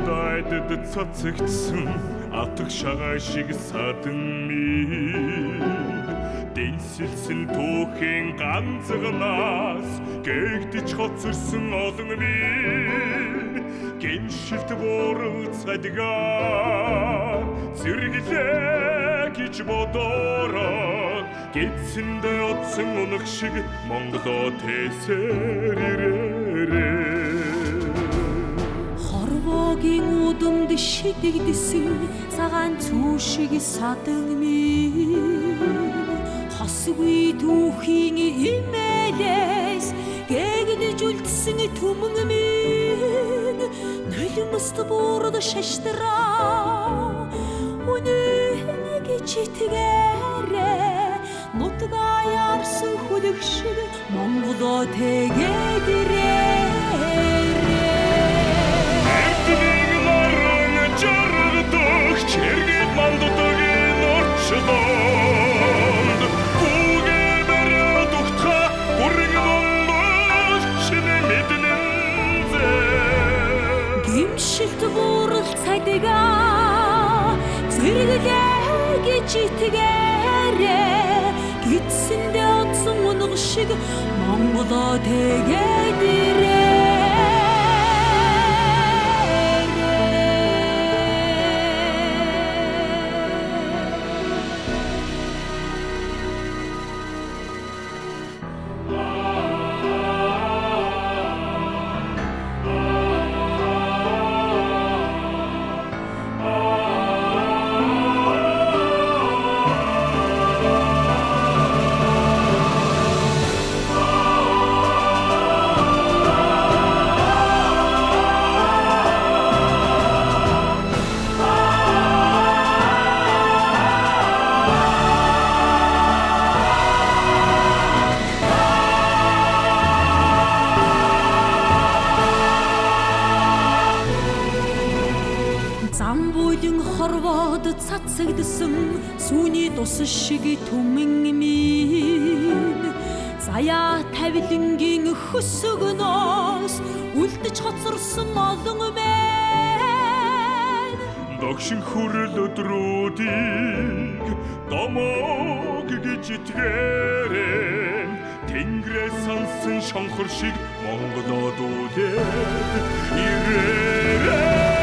дайдад цацагдсан атг шагаа шиг садан минь дэнсэлсэн түүхийн ганцганаас гэгдэж хоцорсон олон минь гиншилт буурал цадгаа зэрэглээ гэж бодороо гидсэндээ утсан унах шиг Монголоо тэсэр ирээрээ хорвоогийн удамд шидэгдсэн цагаан цүү шиг садан минь хосгүй түүхийн имэлээс гэгдэж үлдсэн түмэн минь нулимст буурд шаштраа үнэн гэж итгээрээ нутгаа ярсан хүлэг шиг Монголоо тэгээд ирээрээ Эднийг наран жаргадах чиргэд мандутагийн орчлоонд Үгээр бариад ухтха бүрэг монгол шинэ мэднэн зэ гимшилт буурал цадгаа зэрэглээ гэж итгээрээ гидсэндээ утсан унах шиг Монголоо тэгээд ирээрээ хорвоод цацагдсан сүүний тус шиг түмэн минь заяа тавилангийн хөсгөнөөс үлдэж хоцорсон олон мэн догшин хүрэл өдрүүдийг домог гэж итгээрэн тэнгэрээс сансан шонхор шиг Монголоо дуулээд ирээрээ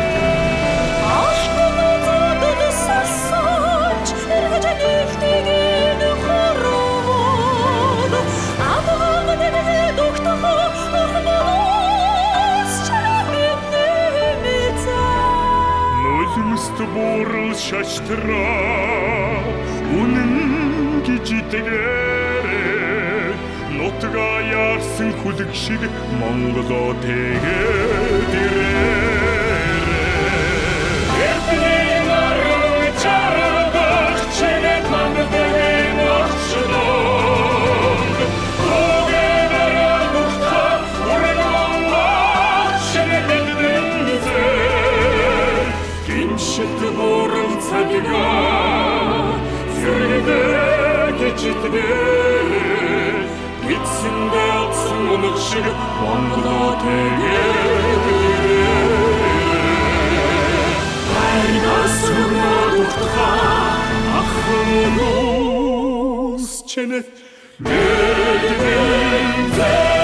буурал шаштраа үнэн гэж итгээрээ нутгаа яарсан хүлэг шиг Монголоо тэгээд ирээрээ эдний наран жаргадах чиргэд мандутагийн орчлоонд Үгээр бариад ухтха бүрэг монгол шинэ мэднэн зэ гиншилт буурал цадгаа зэрэглээ гэж итгээрээ гидсэндээ утсан унах шиг Монголоо тэгээд ирээрээ хайнаас өрнөд ухтха ахын уус чэнэт мэднэн зэ